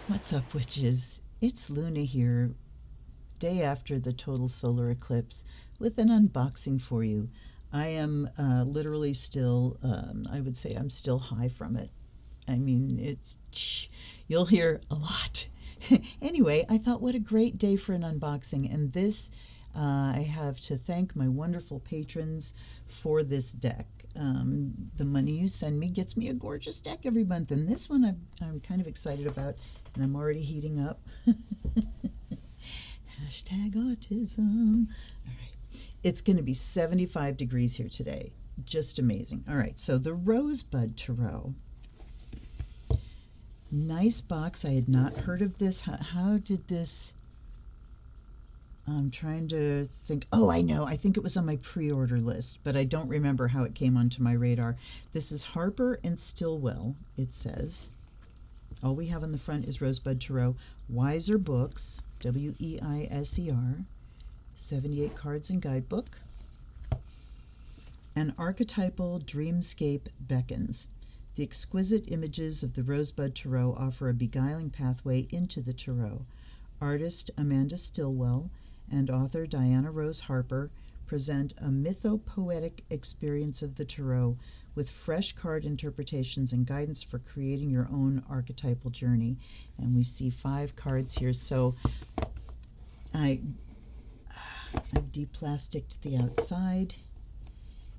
What's up, witches? It's Luna here, day after the total solar eclipse, with an unboxing for you. I am literally still, I would say I'm still high from it. I mean, you'll hear a lot. Anyway, I thought what a great day for an unboxing, and this, I have to thank my wonderful patrons for this deck. The money you send me gets me a gorgeous deck every month, and this one I'm kind of excited about, and I'm already heating up. Hashtag autism. All right. It's going to be 75 degrees here today. Just amazing. All right, so the Rosebud Tarot. Nice box. I had not heard of this. How did this... I'm trying to think. Oh, I know. I think it was on my pre-order list, but I don't remember how it came onto my radar. This is Harper and Stillwell, it says. All we have on the front is Rosebud Tarot. Weiser Books, W-E-I-S-E-R, 78 cards and guidebook. An archetypal dreamscape beckons. The exquisite images of the Rosebud Tarot offer a beguiling pathway into the Tarot. Artist Amanda Stillwell and author Diana Rose Harper present a mythopoetic experience of the Tarot with fresh card interpretations and guidance for creating your own archetypal journey. And we see 5 cards here. So I've deplasticked the outside.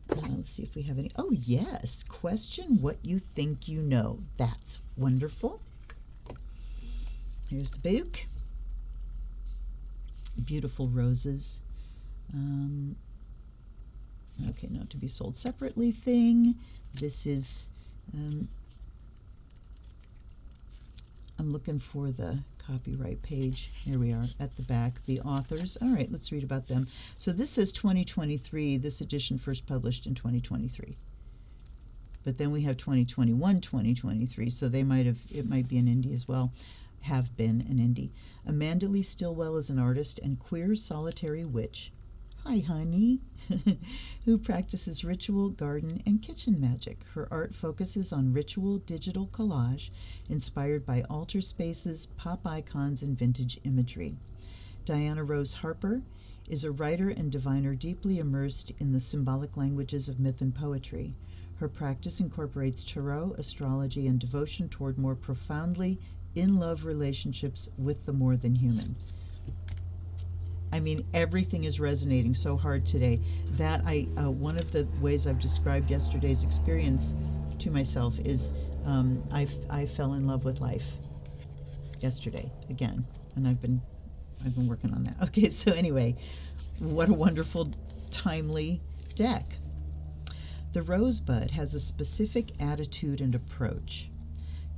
Let's see if we have any. Oh, yes. Question what you think you know. That's wonderful. Here's the book. Beautiful roses. Okay, not to be sold separately thing. This is, I'm looking for the copyright page. Here we are at the back, the authors. All right, let's read about them. So this says 2023. This edition first published in 2023. But then we have 2021, 2023. So they might have, it might be an indie as well. Have been an indie. Amanda Lee Stillwell is an artist and queer solitary witch. Hi, honey. Who practices ritual, garden, and kitchen magic. Her art focuses on ritual digital collage inspired by altar spaces, pop icons, and vintage imagery. Diana Rose Harper is a writer and diviner deeply immersed in the symbolic languages of myth and poetry. Her practice incorporates tarot, astrology, and devotion toward more profoundly in-love relationships with the more than human. I mean, everything is resonating so hard today that one of the ways I've described yesterday's experience to myself is I fell in love with life yesterday again, and I've been working on that. Okay, so anyway, what a wonderful, timely deck. The Rosebud has a specific attitude and approach,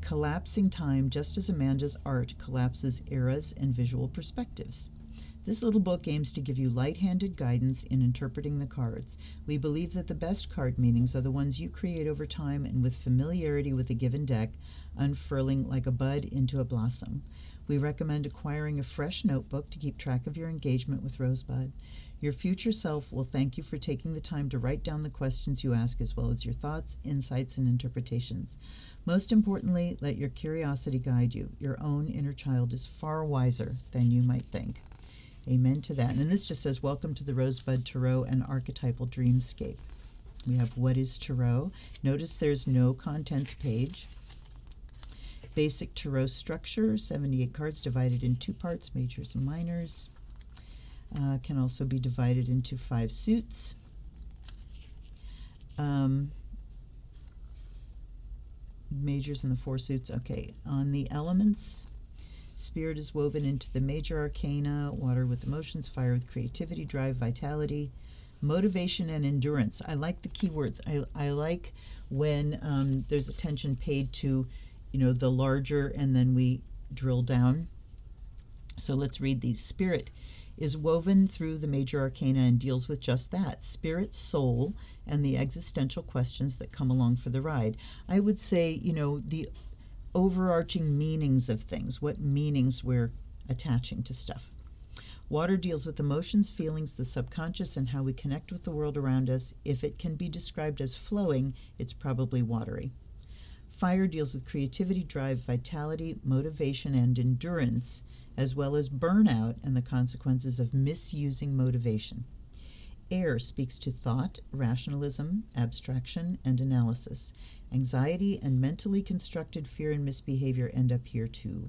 collapsing time just as Amanda's art collapses eras and visual perspectives. This little book aims to give you light-handed guidance in interpreting the cards. We believe that the best card meanings are the ones you create over time and with familiarity with a given deck, unfurling like a bud into a blossom. We recommend acquiring a fresh notebook to keep track of your engagement with Rosebud. Your future self will thank you for taking the time to write down the questions you ask, as well as your thoughts, insights, and interpretations. Most importantly, let your curiosity guide you. Your own inner child is far wiser than you might think. Amen to that. And this just says, welcome to the Rosebud Tarot and Archetypal Dreamscape. We have what is Tarot. Notice there's no contents page. Basic Tarot structure, 78 cards divided in 2 parts, majors and minors. Can also be divided into 5 suits. Majors and the 4 suits. Okay, on the elements, spirit is woven into the major arcana, water with emotions, fire with creativity, drive, vitality, motivation, and endurance. I like the keywords. I like when there's attention paid to, the larger, and then we drill down. So let's read these. Spirit is woven through the major arcana and deals with just that, spirit, soul, and the existential questions that come along for the ride. I would say, the overarching meanings of things, what meanings we're attaching to stuff. Water deals with emotions, feelings, the subconscious, and how we connect with the world around us. If it can be described as flowing, it's probably watery. Fire deals with creativity, drive, vitality, motivation, and endurance, as well as burnout and the consequences of misusing motivation. Air speaks to thought, rationalism, abstraction, and analysis. Anxiety and mentally constructed fear and misbehavior end up here too.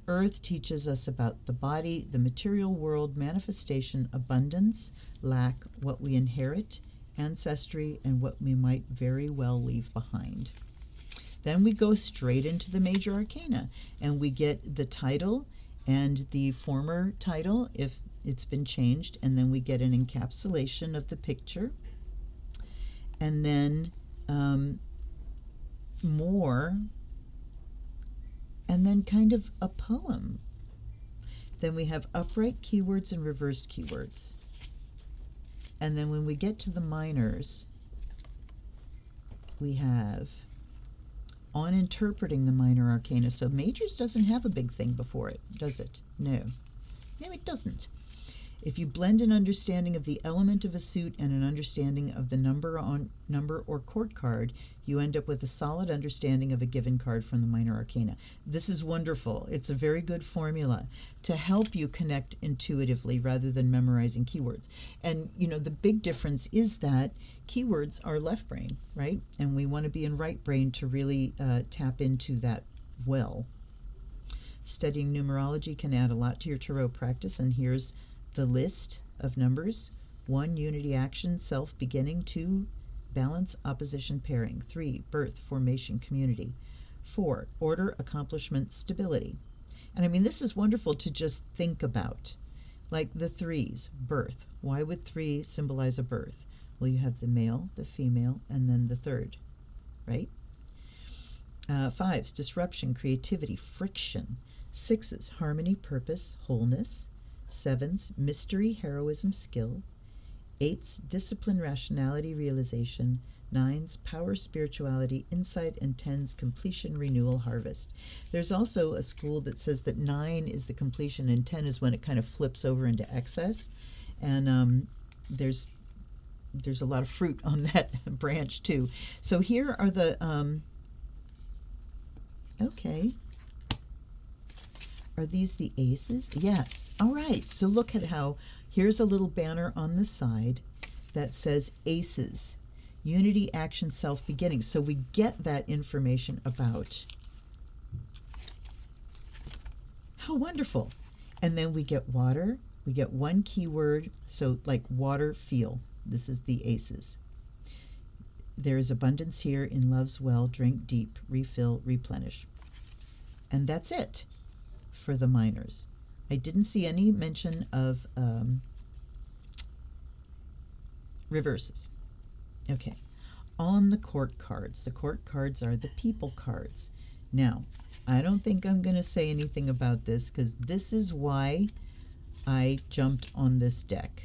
Earth teaches us about the body, the material world, manifestation, abundance, lack, what we inherit, ancestry, and what we might very well leave behind. Then we go straight into the major arcana, and we get the title and the former title if it's been changed, and then we get an encapsulation of the picture, and then more, and then kind of a poem. Then we have upright keywords and reversed keywords. And then when we get to the minors, we have on interpreting the minor arcana. So majors doesn't have a big thing before it, does it? No. No, it doesn't. If you blend an understanding of the element of a suit and an understanding of the number or court card, you end up with a solid understanding of a given card from the minor arcana. This is wonderful. It's a very good formula to help you connect intuitively rather than memorizing keywords. And you know, the big difference is that keywords are left brain, right? And we want to be in right brain to really tap into that well. Studying numerology can add a lot to your tarot practice, and here's the list of numbers. 1, unity, action, self, beginning. 2, balance, opposition, pairing. 3, birth, formation, community. 4, order, accomplishment, stability. And I mean, this is wonderful to just think about. Like the 3s, birth. Why would 3 symbolize a birth? Well, you have the male, the female, and then the third, right? 5s, disruption, creativity, friction. 6s, harmony, purpose, wholeness. 7s, mystery, heroism, skill. 8s, discipline, rationality, realization. 9s, power, spirituality, insight. And 10s, completion, renewal, harvest. There's also a school that says that 9 is the completion and 10 is when it kind of flips over into excess. And there's a lot of fruit on that branch too. So here are the okay. Are these the aces? Yes. All right. So look at how here's a little banner on the side that says aces. Unity, action, self, beginning. So we get that information about. How wonderful. And then we get water. We get one keyword. So like water, feel. This is the aces. There is abundance here in love's well. Drink deep, refill, replenish. And that's it for the minors. I didn't see any mention of reverses. Okay, on the court cards. The court cards are the people cards. Now, I don't think I'm going to say anything about this because this is why I jumped on this deck.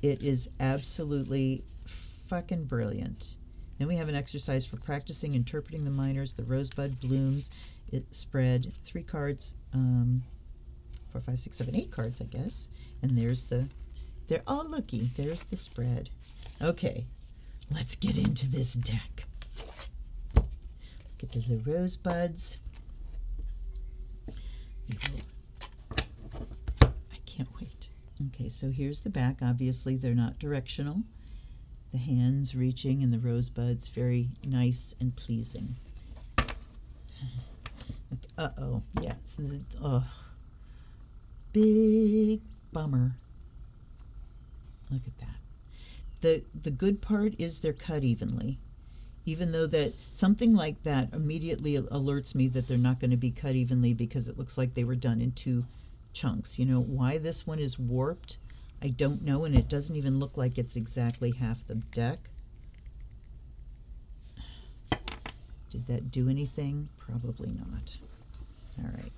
It is absolutely fucking brilliant. Then we have an exercise for practicing interpreting the minors. The rosebud blooms. It spread 3 cards, 4, 5, 6, 7, 8 cards, I guess. And there's the, oh, looky, there's the spread. Okay, let's get into this deck. Get to the rosebuds. I can't wait. Okay, so here's the back. Obviously, they're not directional. The hands reaching and the rosebuds, very nice and pleasing. Uh-oh, yes. Oh, big bummer. Look at that. The good part is they're cut evenly. Even though that something like that immediately alerts me that they're not going to be cut evenly because it looks like they were done in 2 chunks. You know, why this one is warped, I don't know, and it doesn't even look like it's exactly half the deck. Did that do anything? Probably not. All right.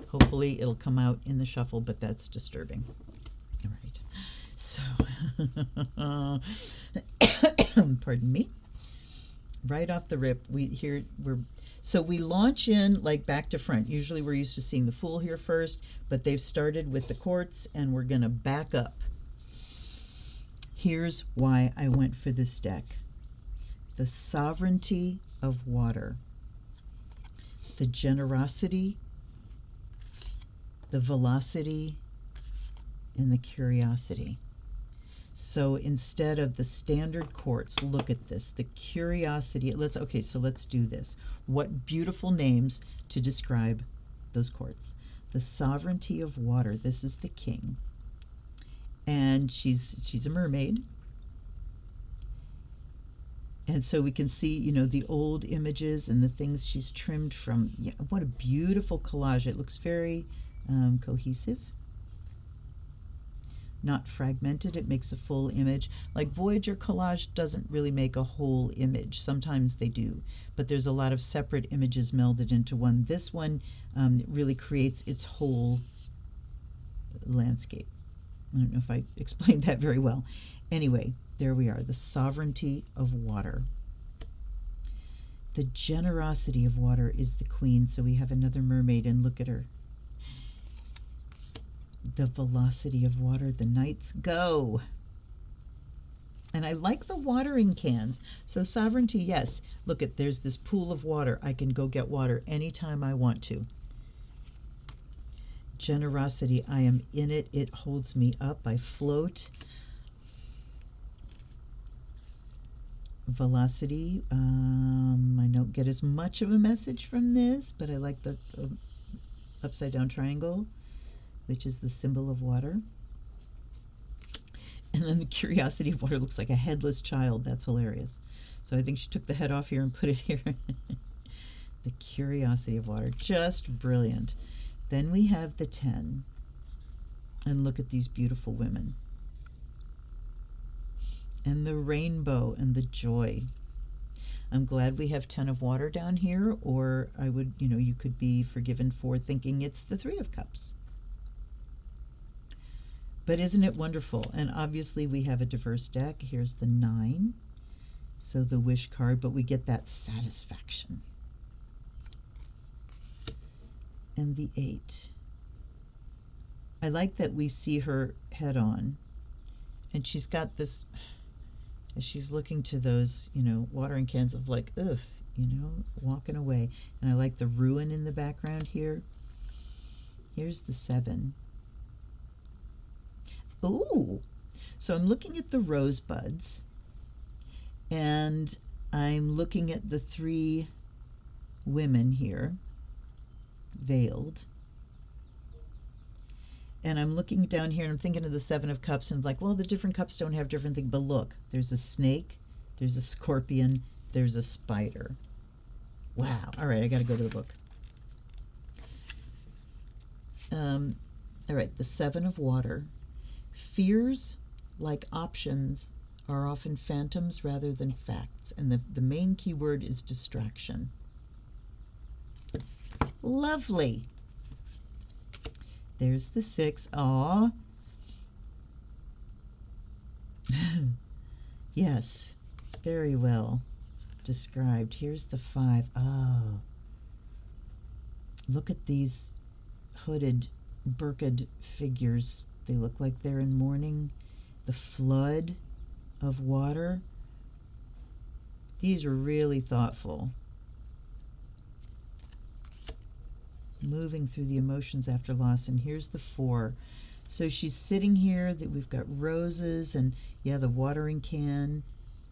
Hopefully it'll come out in the shuffle, but that's disturbing. All right. So, pardon me. Right off the rip, we launch in like back to front. Usually we're used to seeing the Fool here first, but they've started with the courts and we're going to back up. Here's why I went for this deck. the sovereignty of water, the generosity, the velocity, and the curiosity. So instead of the standard quartz, look at this, the curiosity. So let's do this. What beautiful names to describe those quartz. The sovereignty of water, this is the king. And she's a mermaid. And so we can see, you know, the old images and the things she's trimmed from. Yeah, what a beautiful collage. It looks very cohesive, not fragmented. It makes a full image. Like Voyager collage doesn't really make a whole image. Sometimes they do, but there's a lot of separate images melded into one. This one really creates its whole landscape. I don't know if I explained that very well. Anyway, there we are, the sovereignty of water. The generosity of water is the queen, so we have another mermaid, and look at her. The velocity of water, the knights go. And I like the watering cans. So sovereignty, yes. Look at, there's this pool of water. I can go get water anytime I want to. Generosity, I am in it. It holds me up. I float. Velocity, I don't get as much of a message from this, but I like the upside down triangle, which is the symbol of water. And then the curiosity of water looks like a headless child. That's hilarious. So I think she took the head off here and put it here. The curiosity of water, just brilliant. Then we have the 10. And look at these beautiful women. And the rainbow and the joy. I'm glad we have 10 of water down here, or I would, you know, you could be forgiven for thinking it's the 3 of cups. But isn't it wonderful? And obviously we have a diverse deck. Here's the 9. So the wish card, but we get that satisfaction. And the 8. I like that we see her head on. And she's got this, as she's looking to those, you know, watering cans of like, ugh, you know, walking away. And I like the ruin in the background here. Here's the 7. Ooh, so I'm looking at the rosebuds, and I'm looking at the 3 women here, veiled. And I'm looking down here and I'm thinking of the 7 of cups, and it's like, well, the different cups don't have different things, but look, there's a snake, there's a scorpion, there's a spider. Wow. All right, I got to go to the book. All right, the 7 of water. Fears, like options, are often phantoms rather than facts, and the main key word is distraction. Lovely. There's the 6. Aw. Yes, very well described. Here's the 5. Oh. Look at these hooded, burqa'd figures. They look like they're in mourning. The flood of water. These are really thoughtful. Moving through the emotions after loss. And here's the 4. So she's sitting here, that we've got roses and, yeah, the watering can,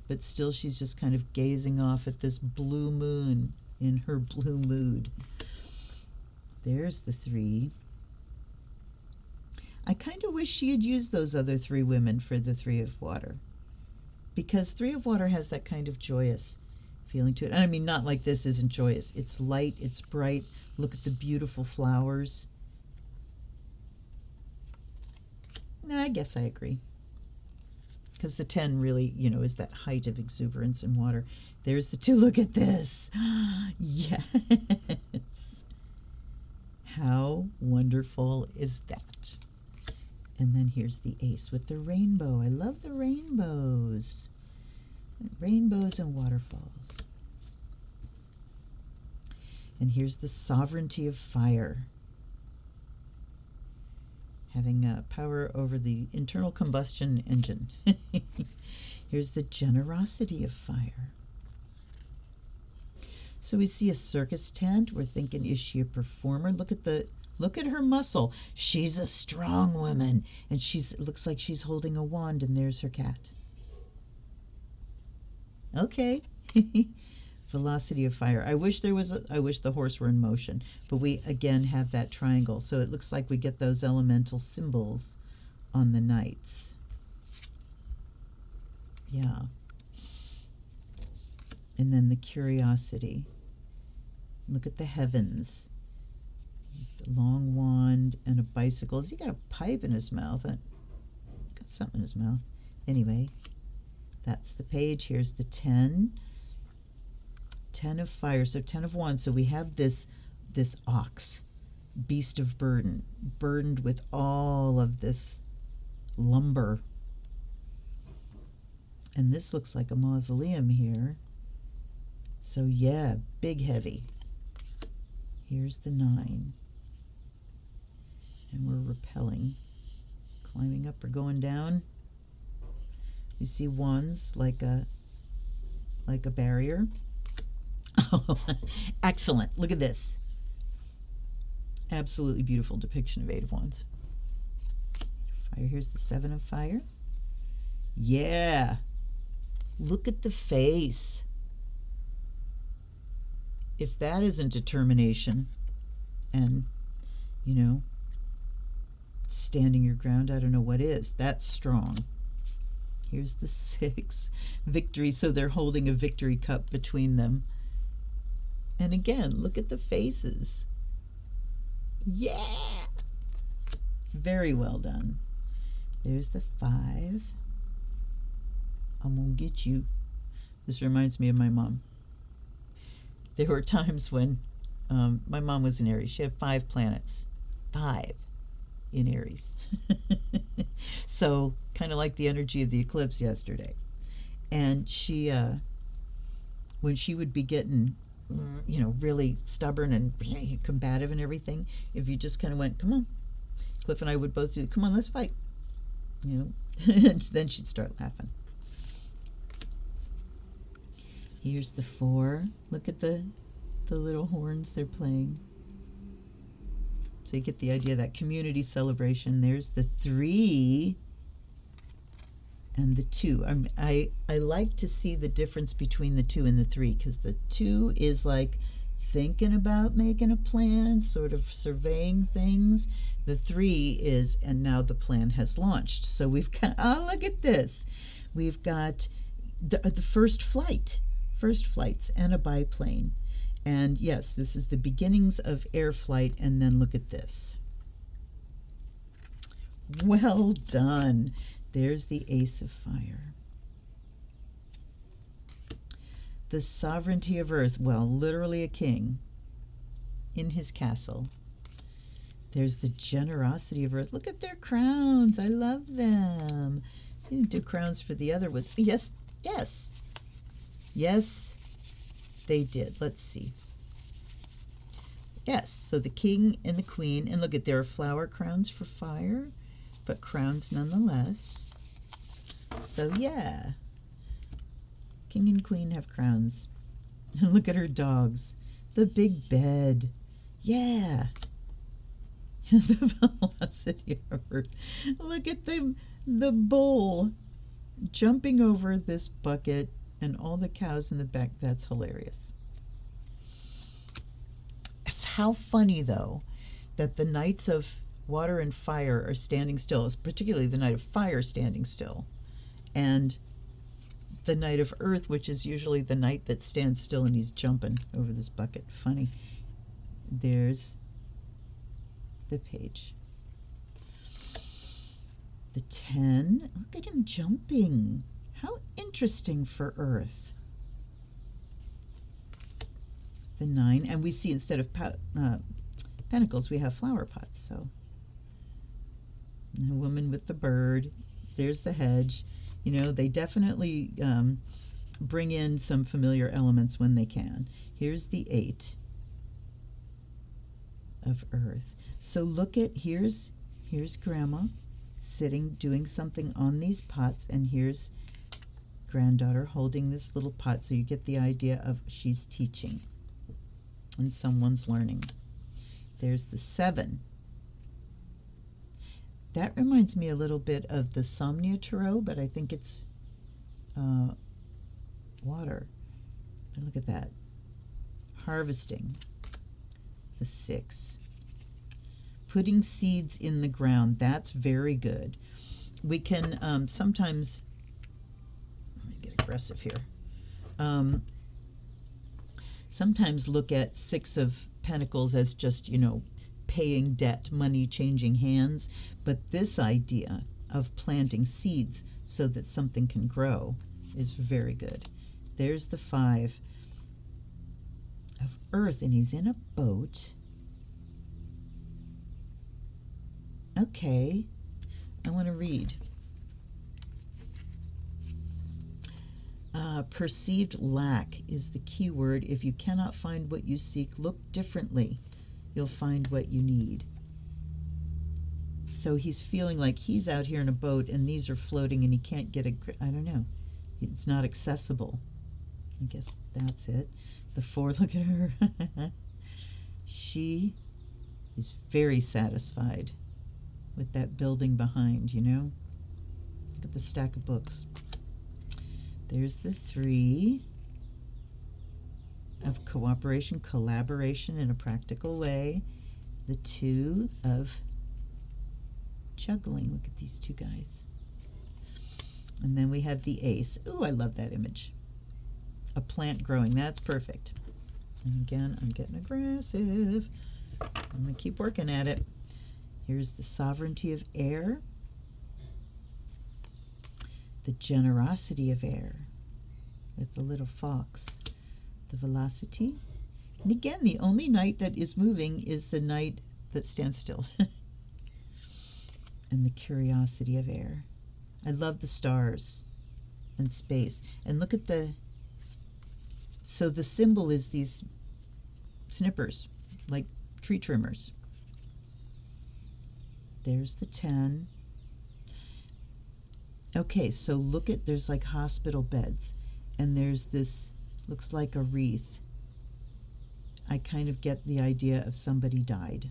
but still she's just kind of gazing off at this blue moon in her blue mood. There's the 3. I kind of wish she had used those other 3 women for the 3 of water, because 3 of water has that kind of joyous feeling to it. And I mean, not like this isn't joyous. It's light, it's bright. Look at the beautiful flowers. I guess I agree, because the 10 really, you know, is that height of exuberance in water. There's the 2. Look at this. Yes. How wonderful is that? And then here's the ace with the rainbow. I love the rainbows. Rainbows and waterfalls. And here's the sovereignty of fire. Having power over the internal combustion engine. Here's the generosity of fire. So we see a circus tent. We're thinking, is she a performer? Look at her muscle. She's a strong woman, and it looks like she's holding a wand, and there's her cat. Okay. Velocity of fire. I wish the horse were in motion, but we again have that triangle. So it looks like we get those elemental symbols on the knights. Yeah. And then the curiosity. Look at the heavens. Long wand and a bicycle. Has he got a pipe in his mouth? Got something in his mouth. Anyway, that's the page. Here's the 10. 10 of fire, so 10 of wands. So we have this ox, beast of burden, burdened with all of this lumber. And this looks like a mausoleum here. So yeah, big heavy. Here's the 9. And we're repelling, climbing up or going down. You see wands like a barrier. Oh, excellent. Look at this. Absolutely beautiful depiction of 8 of wands. Fire. Here's the 7 of fire. Yeah. Look at the face. If that isn't determination and, standing your ground, I don't know what is. That's strong. Here's the 6. Victory. So they're holding a victory cup between them. And again, look at the faces. Yeah! Very well done. There's the 5. I'm gonna get you. This reminds me of my mom. There were times when my mom was in Aries. She had 5 planets. 5 in Aries. So kind of like the energy of the eclipse yesterday. And she, when she would be getting, really stubborn and combative and everything, if you just kind of went, come on, Cliff and I would both do, come on, let's fight. And then she'd start laughing. Here's the 4. Look at the little horns they're playing. So you get the idea of that community celebration. There's the 3 and the 2. I like to see the difference between the 2 and the 3, because the 2 is like thinking about making a plan, sort of surveying things. The 3 is, and now the plan has launched. So we've got, look at this. We've got the first flights and a biplane. And yes, this is the beginnings of air flight, and then look at this. Well done. There's the Ace of Fire. The sovereignty of earth, well, literally a king in his castle. There's the generosity of earth. Look at their crowns. I love them. You didn't do crowns for the other ones. Yes, they did. Let's see. Yes, so the king and the queen, and look at, there are flower crowns for fire, but crowns nonetheless. So yeah, king and queen have crowns. And look at her dogs. The big bed. Yeah. The velocity of earth. Look at the bull jumping over this bucket and all the cows in the back. That's hilarious. It's how funny, though, that the knights of water and fire are standing still, particularly the knight of fire standing still, and the knight of earth, which is usually the knight that stands still and he's jumping over this bucket. Funny. There's the page. The 10. Look at him jumping. How interesting for earth. The 9, and we see instead of pentacles, we have flower pots. So the woman with the bird. There's the hedge. They definitely bring in some familiar elements when they can. Here's the 8 of earth. So look at, here's grandma sitting doing something on these pots, and here's granddaughter holding this little pot. So you get the idea of she's teaching. and someone's learning. There's the 7. That reminds me a little bit of the Somnia Tarot, but I think it's water. And look at that. Harvesting. The 6. Putting seeds in the ground. That's very good. We can sometimes, let me get aggressive here, sometimes look at 6 of Pentacles as just, paying debt, money changing hands. But this idea of planting seeds so that something can grow is very good. There's the 5 of Earth, and he's in a boat. Okay, I want to read. Perceived lack is the key word. If you cannot find what you seek, look differently. You'll find what you need. So he's feeling like he's out here in a boat and these are floating and he can't get I don't know. It's not accessible. I guess that's it. The 4, look at her. She is very satisfied with that building behind, Look at the stack of books. There's the 3 of cooperation, collaboration in a practical way. The 2 of juggling. Look at these 2 guys. And then we have the Ace. Ooh, I love that image. A plant growing. That's perfect. And again, I'm getting aggressive. I'm going to keep working at it. Here's the sovereignty of air. The generosity of air with the little fox. The velocity. And again, the only knight that is moving is the knight that stands still. And the curiosity of air. I love the stars and space. And look at so the symbol is these snippers, like tree trimmers. There's the 10. Okay, so look at, there's like hospital beds, and there's this, looks like a wreath. I kind of get the idea of somebody died.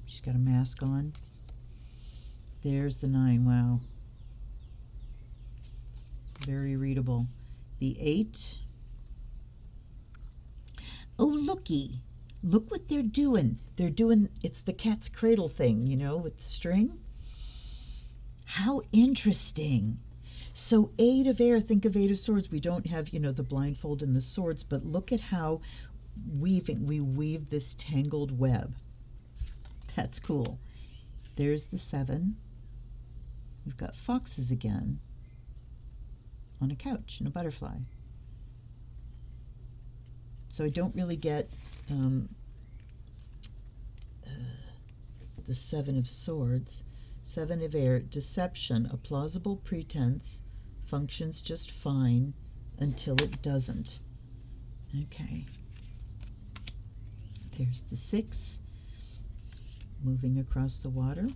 She's got a mask on. There's the 9, wow. Very readable. The 8. Oh, looky. Look what they're doing. They're doing, it's the cat's cradle thing, with the string. How interesting. So 8 of air, think of 8 of swords. We don't have, the blindfold and the swords, but look at how we weave this tangled web. That's cool. There's the 7. We've got foxes again on a couch and a butterfly. So I don't really get the 7 of swords. 7 of air, deception, a plausible pretense, functions just fine until it doesn't. Okay. There's the 6, moving across the water.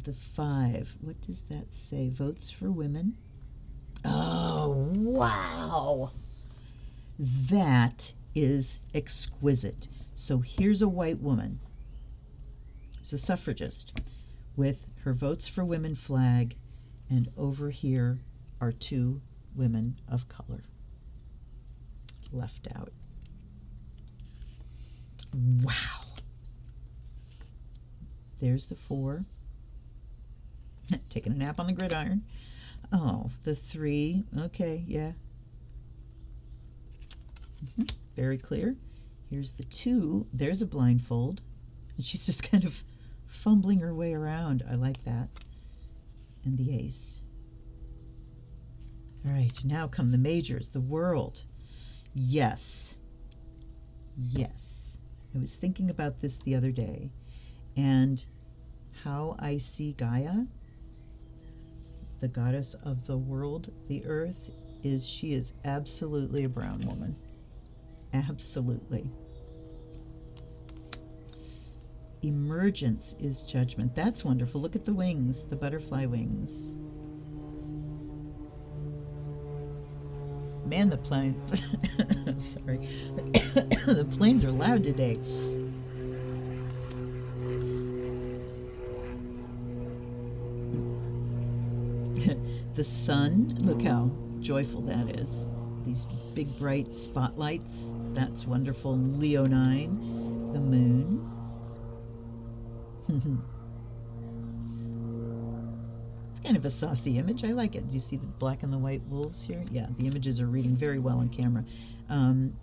The 5, what does that say? Votes for women. Oh, wow! That is exquisite. So here's a white woman. She's a suffragist with her Votes for Women flag, and over here are 2 women of color left out. Wow. There's the 4. Taking a nap on the gridiron. Oh, the 3. Okay, yeah. Very clear. Here's the 2. There's a blindfold. And she's just kind of fumbling her way around. I like that. And the Ace. All right, now come the majors, the world. Yes. Yes. I was thinking about this the other day, and how I see Gaia, the goddess of the world, the earth, is she is absolutely a brown woman. Absolutely. Emergence is judgment. That's wonderful. Look at the wings, the butterfly wings. Man, the plane. Sorry. The planes are loud today. The sun, look how joyful that is. These big bright spotlights, that's wonderful. Leo 9, the moon. It's kind of a saucy image. I like it. Do you see the black and the white wolves here? Yeah, the images are reading very well on camera.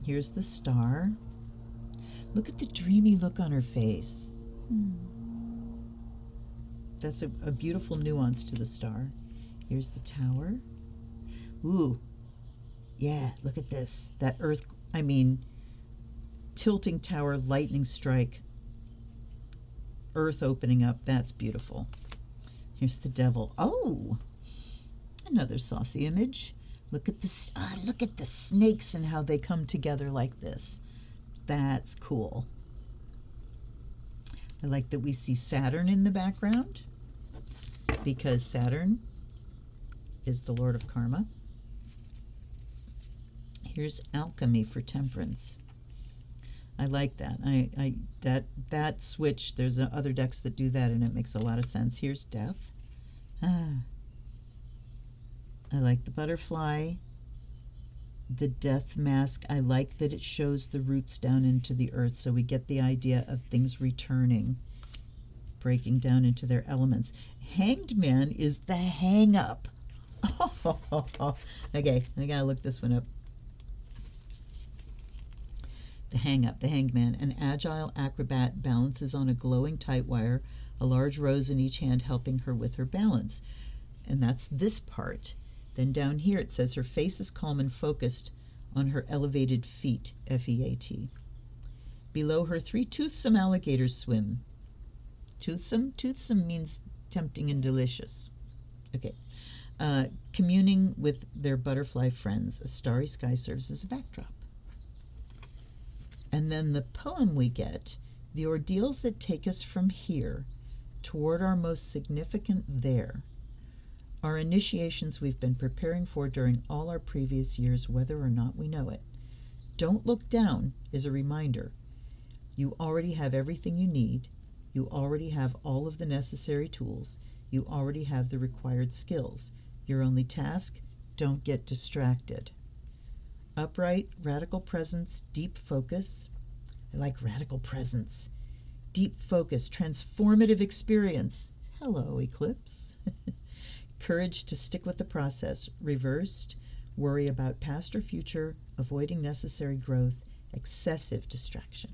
Here's the star. Look at the dreamy look on her face. That's a beautiful nuance to the star. Here's the tower. Ooh, yeah, look at this. That tilting tower, lightning strike, earth opening up. That's beautiful. Here's the devil. Oh, another saucy image. Look at this. Look at the snakes and how they come together like this. That's cool. I like that we see Saturn in the background, because Saturn is the lord of karma. Here's alchemy for temperance. I like that. That switch, there's other decks that do that, and it makes a lot of sense. Here's death. I like the butterfly, the death mask. I like that it shows the roots down into the earth, so we get the idea of things returning, breaking down into their elements. Hanged Man is the hang up. Okay, I gotta look this one up. The hang up, the hanged man. An agile acrobat balances on a glowing tight wire, a large rose in each hand helping her with her balance. And that's this part. Then down here it says her face is calm and focused on her elevated feet, F-E-A-T. Below her, 3 toothsome alligators swim. Toothsome? Toothsome means tempting and delicious. Okay. Communing with their butterfly friends. A starry sky serves as a backdrop. And then the poem we get, the ordeals that take us from here toward our most significant there are initiations we've been preparing for during all our previous years, whether or not we know it. Don't look down is a reminder. You already have everything you need. You already have all of the necessary tools. You already have the required skills. Your only task, don't get distracted. Upright, radical presence, deep focus. I like radical presence. Deep focus, transformative experience. Hello, eclipse. Courage to stick with the process. Reversed, worry about past or future, avoiding necessary growth, excessive distraction.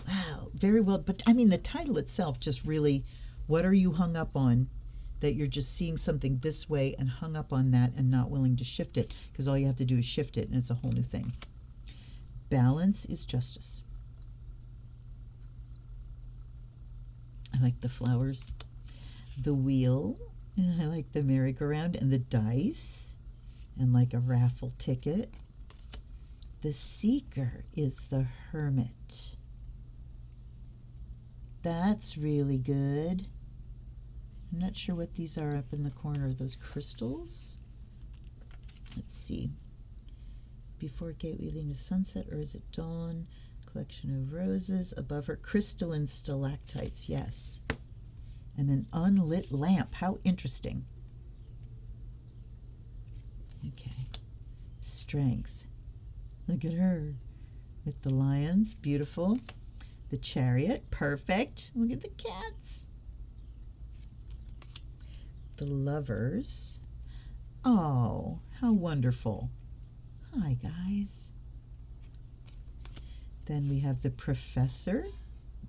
Wow, very well. But I mean, the title itself just really, what are you hung up on? That you're just seeing something this way and hung up on that and not willing to shift it, because all you have to do is shift it and it's a whole new thing. Balance is justice. I like the flowers. The wheel. I like the merry-go-round and the dice, and like a raffle ticket. The seeker is the hermit. That's really good. I'm not sure what these are up in the corner. Are those crystals? Let's see. Before gateway leading to sunset, or is it dawn? Collection of roses. Above her, crystalline stalactites. Yes. And an unlit lamp. How interesting. Okay. Strength. Look at her with the lions. Beautiful. The chariot. Perfect. Look at the cats. The lovers. Oh, how wonderful. Hi, guys. Then we have the professor.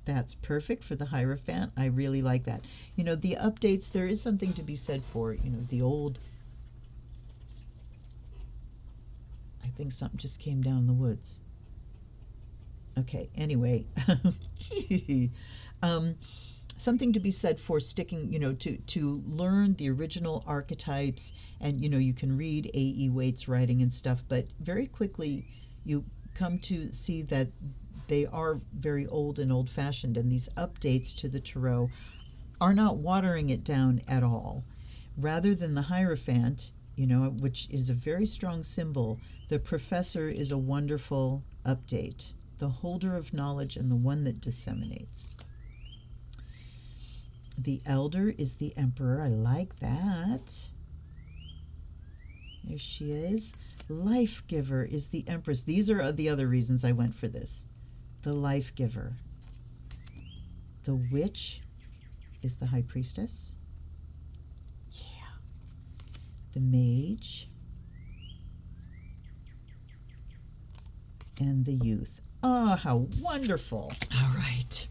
That's perfect for the Hierophant. I really like that. You know, the updates, there is something to be said for, you know, the old... I think something just came down the woods. Okay, anyway. Something to be said for sticking, you know, to learn the original archetypes, and, you know, you can read A.E. Waite's writing and stuff, but very quickly you come to see that they are very old and old-fashioned, and these updates to the Tarot are not watering it down at all. Rather than the Hierophant, you know, which is a very strong symbol. The professor is a wonderful update, the holder of knowledge and the one that disseminates. The elder is the emperor. I like that. There she is. Life giver is the empress. These are the other reasons I went for this. The life giver. The witch is the high priestess. Yeah. The mage. And the youth. Oh, how wonderful. All right.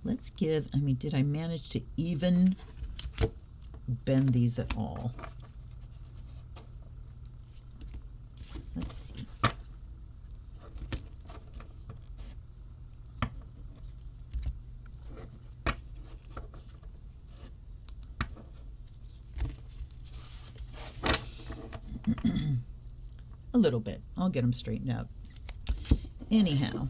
Let's give, I mean, did I manage to even bend these at all? Let's see. A little bit. I'll get them straightened out. Anyhow,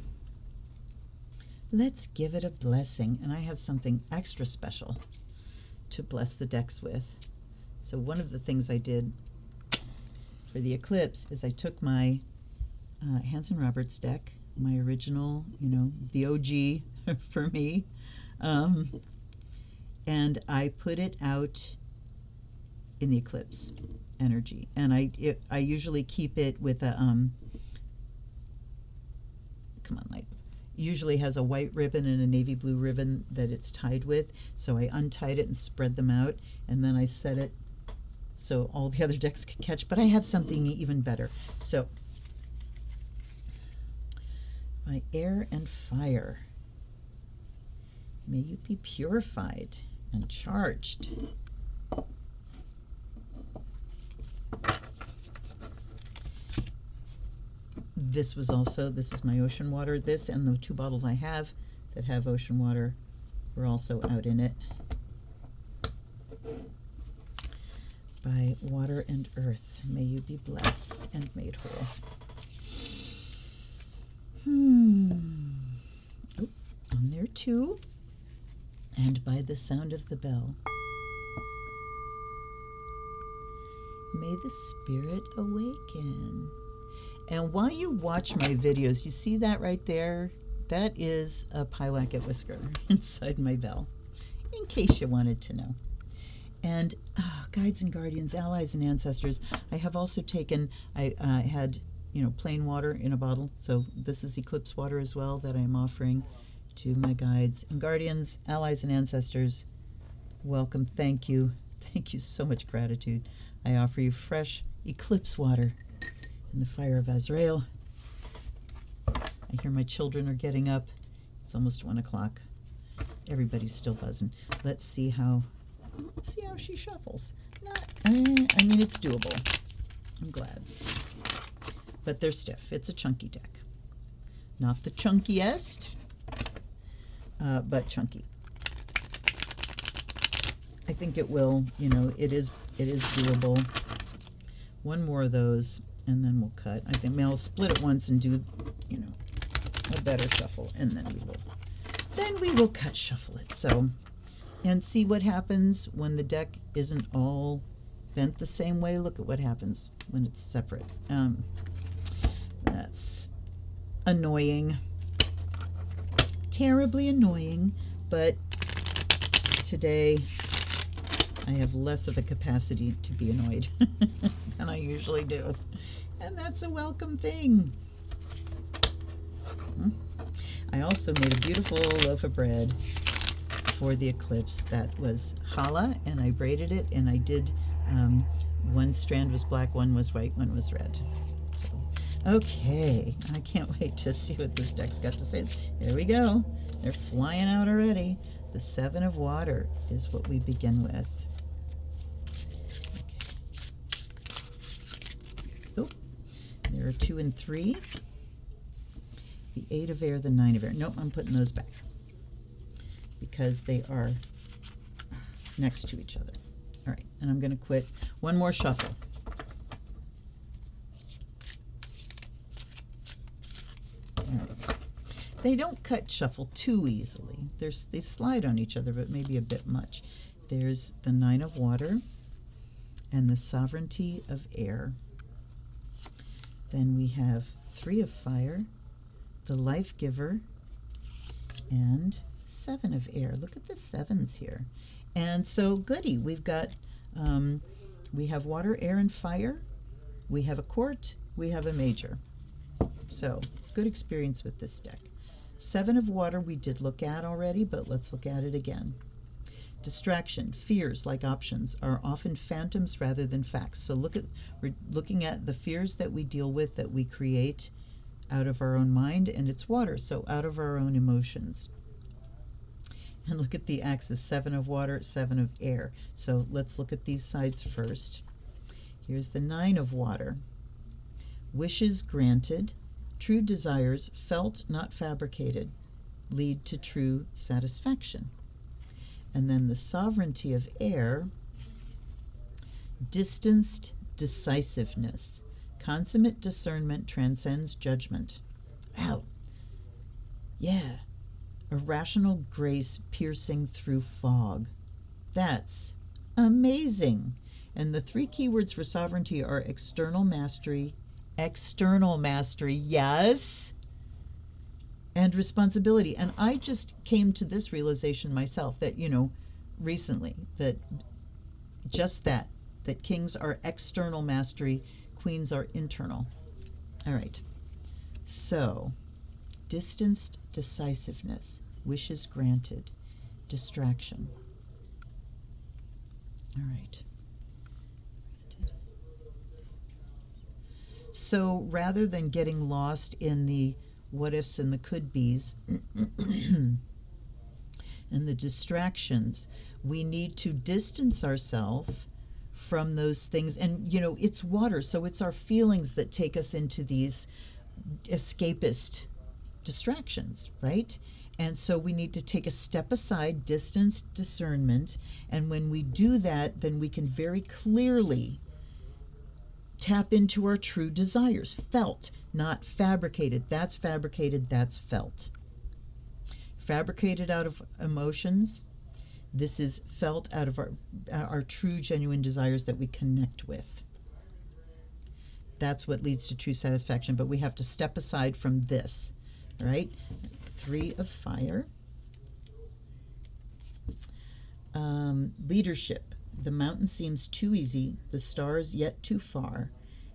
let's give it a blessing. And I have something extra special to bless the decks with. So one of the things I did for the eclipse is I took my Hanson Roberts deck, my original, you know, the OG for me, and I put it out in the eclipse energy. And I usually keep it with a, come on, light. Usually has a white ribbon and a navy blue ribbon that it's tied with. So I untied it and spread them out, and then I set it so all the other decks could catch. But I have something even better. So by air and fire, may you be purified and charged. This is my ocean water. This and the 2 bottles I have that have ocean water were also out in it. By water and earth, may you be blessed and made whole. Oh, on there too. And by the sound of the bell, may the spirit awaken. And while you watch my videos, you see that right there? That is a Pyewacket whisker inside my bell, in case you wanted to know. And guides and guardians, allies and ancestors. I have also taken, I had, you know, plain water in a bottle. So this is eclipse water as well that I'm offering to my guides and guardians, allies and ancestors. Welcome. Thank you. Thank you so much. Gratitude. I offer you fresh eclipse water in the fire of Azrael. I hear my children are getting up. It's almost 1 o'clock. Everybody's still buzzing. Let's see how she shuffles. I mean, it's doable. I'm glad. But they're stiff. It's a chunky deck. Not the chunkiest, but chunky. I think it will, you know, it is doable. One more of those, and then we'll cut. I think I'll split it once and do, you know, a better shuffle, and then we will cut shuffle it. So, and see what happens when the deck isn't all bent the same way. Look at what happens when it's separate. That's annoying, terribly annoying, but today I have less of a capacity to be annoyed than I usually do. And that's a welcome thing. I also made a beautiful loaf of bread for the eclipse that was challah, and I braided it, and I did, one strand was black, one was white, one was red. So, okay, I can't wait to see what this deck's got to say. Here we go. They're flying out already. The 7 of water is what we begin with. There are 2 and 3. The 8 of air, the 9 of air. Nope, I'm putting those back because they are next to each other. All right, and I'm going to quit. One more shuffle. All right. They don't cut shuffle too easily. They slide on each other, but maybe a bit much. There's the 9 of water, and the sovereignty of air. Then we have 3 of fire, the life giver, and 7 of air. Look at the 7s here. And so goody, we've got, we have water, air, and fire. We have a court, we have a major. So good experience with this deck. 7 of water we did look at already, but let's look at it again. Distraction, fears like options are often phantoms rather than facts. So we're looking at the fears that we deal with, that we create out of our own mind, and it's water, so out of our own emotions. And look at the axis, 7 of water, 7 of air. So let's look at these sides first. Here's the 9 of water. Wishes granted, true desires felt, not fabricated, lead to true satisfaction. And then the sovereignty of air, distanced decisiveness. Consummate discernment transcends judgment. Wow. Yeah. Irrational grace piercing through fog. That's amazing. And the 3 keywords for sovereignty are external mastery, yes, and responsibility. And I just came to this realization myself that, recently, that just that kings are external mastery, queens are internal. All right. So, distanced decisiveness, wishes granted, distraction. All right. So rather than getting lost in the what ifs and the could be's and the distractions, we need to distance ourselves from those things. And, it's water, so it's our feelings that take us into these escapist distractions, right? And so we need to take a step aside, distance discernment, and when we do that, then we can very clearly tap into our true desires, felt, not fabricated. That's fabricated, that's felt. Fabricated out of emotions, this is felt out of our true, genuine desires that we connect with. That's what leads to true satisfaction, but we have to step aside from this, right? 3 of fire. Leadership. The mountain seems too easy, the stars yet too far,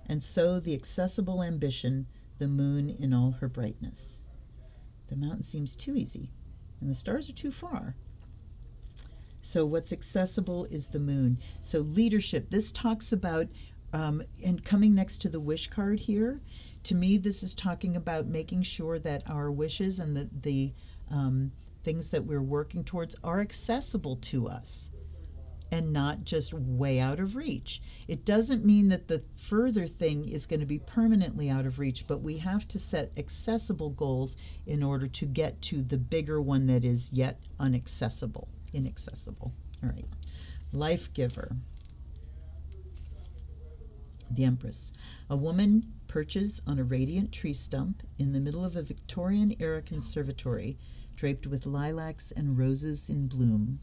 and so the accessible ambition, the moon in all her brightness. The mountain seems too easy, and the stars are too far. So what's accessible is the moon. So leadership, this talks about, and coming next to the wish card here, to me this is talking about making sure that our wishes and the things that we're working towards are accessible to us and not just way out of reach. It doesn't mean that the further thing is going to be permanently out of reach, but we have to set accessible goals in order to get to the bigger one that is yet inaccessible. All right. Life giver. The Empress. A woman perches on a radiant tree stump in the middle of a Victorian-era conservatory draped with lilacs and roses in bloom.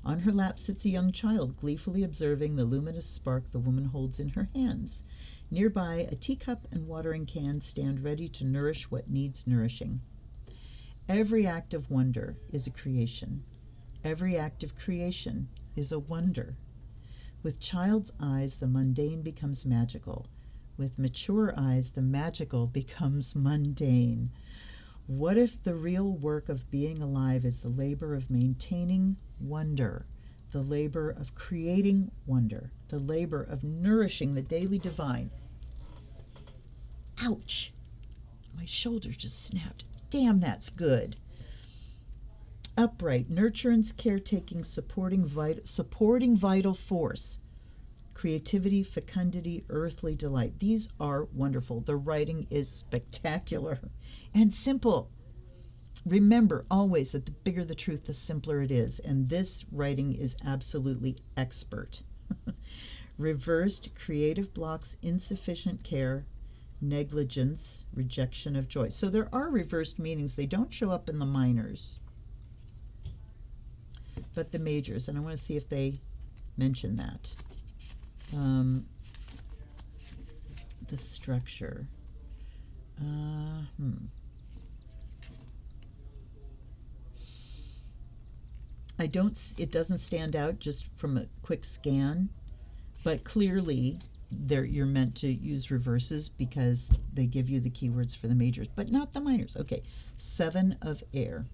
On her lap sits a young child, gleefully observing the luminous spark the woman holds in her hands. Nearby, a teacup and watering can stand ready to nourish what needs nourishing. Every act of wonder is a creation. Every act of creation is a wonder. With child's eyes, the mundane becomes magical. With mature eyes, the magical becomes mundane. What if the real work of being alive is the labor of maintaining wonder, the labor of creating wonder, the labor of nourishing the daily divine? Ouch! My shoulder just snapped. Damn, that's good. Upright, nurturance, caretaking, supporting vital force, creativity, fecundity, earthly delight. These are wonderful. The writing is spectacular and simple. Remember always that the bigger the truth, the simpler it is. And this writing is absolutely expert. Reversed, creative blocks, insufficient care, negligence, rejection of joy. So there are reversed meanings. They don't show up in the minors, but the majors. And I want to see if they mention that. The structure. It doesn't stand out just from a quick scan, but clearly you're meant to use reverses because they give you the keywords for the majors, but not the minors. Okay, 7 of air.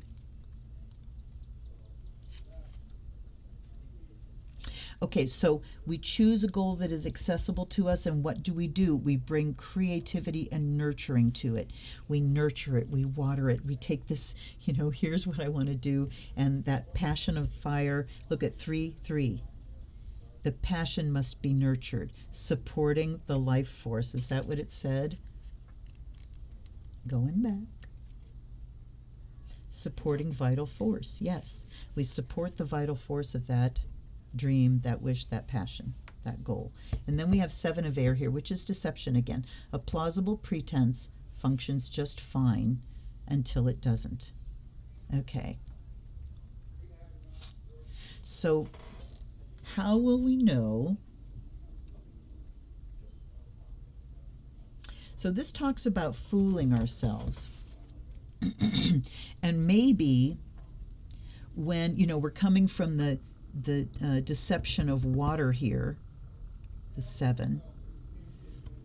Okay, so we choose a goal that is accessible to us, and what do? We bring creativity and nurturing to it. We nurture it, we water it, we take this, here's what I want to do, and that passion of fire. Look at 3, 3. The passion must be nurtured, supporting the life force. Is that what it said? Going back. Supporting vital force. Yes, we support the vital force of that dream, that wish, that passion, that goal. And then we have 7 of air here, which is deception again. A plausible pretense functions just fine until it doesn't. Okay. So how will we know? So this talks about fooling ourselves. And maybe when, we're coming from the deception of water here, the 7,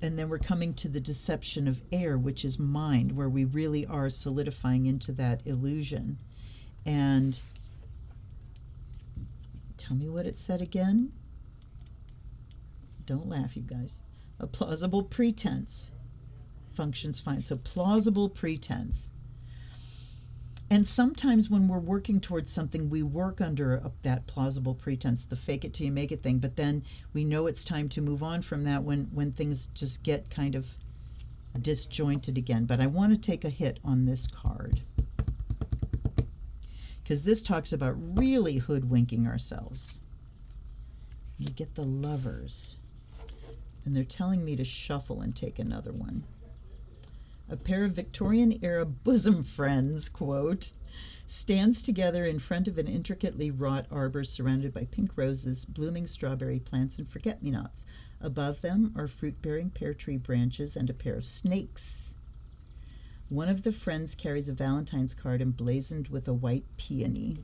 and then we're coming to the deception of air, which is mind, where we really are solidifying into that illusion. And tell me what it said again. Don't laugh, you guys. A plausible pretense functions fine. So plausible pretense. And sometimes when we're working towards something, we work under that plausible pretense, the fake it till you make it thing. But then we know it's time to move on from that when things just get kind of disjointed again. But I want to take a hit on this card, because this talks about really hoodwinking ourselves. You get the Lovers, and they're telling me to shuffle and take another one. A pair of Victorian-era bosom friends, quote, stands together in front of an intricately wrought arbor surrounded by pink roses, blooming strawberry plants, and forget-me-nots. Above them are fruit-bearing pear tree branches and a pair of snakes. One of the friends carries a Valentine's card emblazoned with a white peony.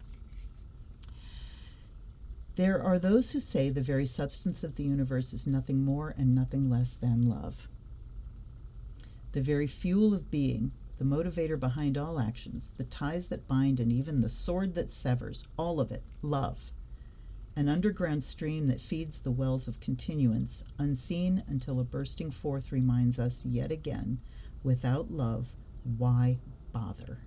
There are those who say the very substance of the universe is nothing more and nothing less than love. The very fuel of being, the motivator behind all actions, the ties that bind, and even the sword that severs, all of it, love. An underground stream that feeds the wells of continuance, unseen until a bursting forth reminds us yet again, without love, why bother?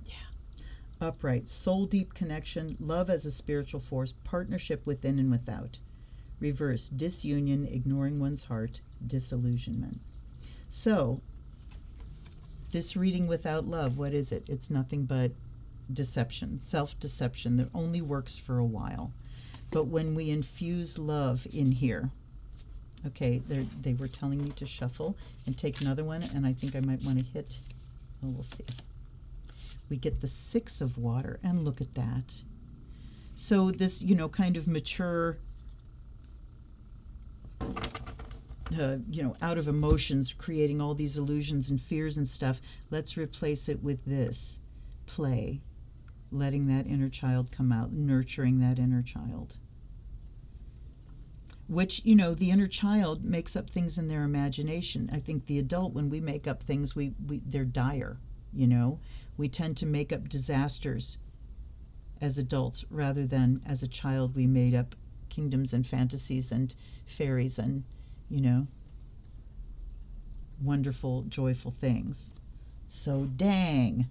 Yeah. Upright, soul-deep connection, love as a spiritual force, partnership within and without. Reverse, disunion, ignoring one's heart, disillusionment. So, this reading without love, what is it? It's nothing but deception, self-deception that only works for a while. But when we infuse love in here, okay, they were telling me to shuffle and take another one, and I think I might want to hit, oh, we'll see. We get the 6 of water, and look at that. So this, kind of mature, out of emotions, creating all these illusions and fears and stuff, let's replace it with this, play, letting that inner child come out, nurturing that inner child. Which, the inner child makes up things in their imagination. I think the adult, when we make up things, they're dire, We tend to make up disasters as adults rather than as a child we made up kingdoms and fantasies and fairies and, wonderful, joyful things. So dang.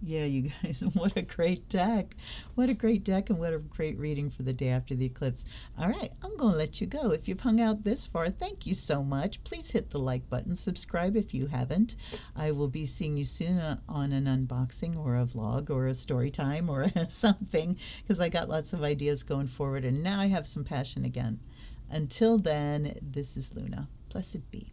Yeah, you guys, what a great deck. What a great deck, and what a great reading for the day after the eclipse. All right, I'm going to let you go. If you've hung out this far, thank you so much. Please hit the like button. Subscribe if you haven't. I will be seeing you soon on an unboxing or a vlog or a story time or something, because I got lots of ideas going forward, and now I have some passion again. Until then, this is Luna. Blessed be.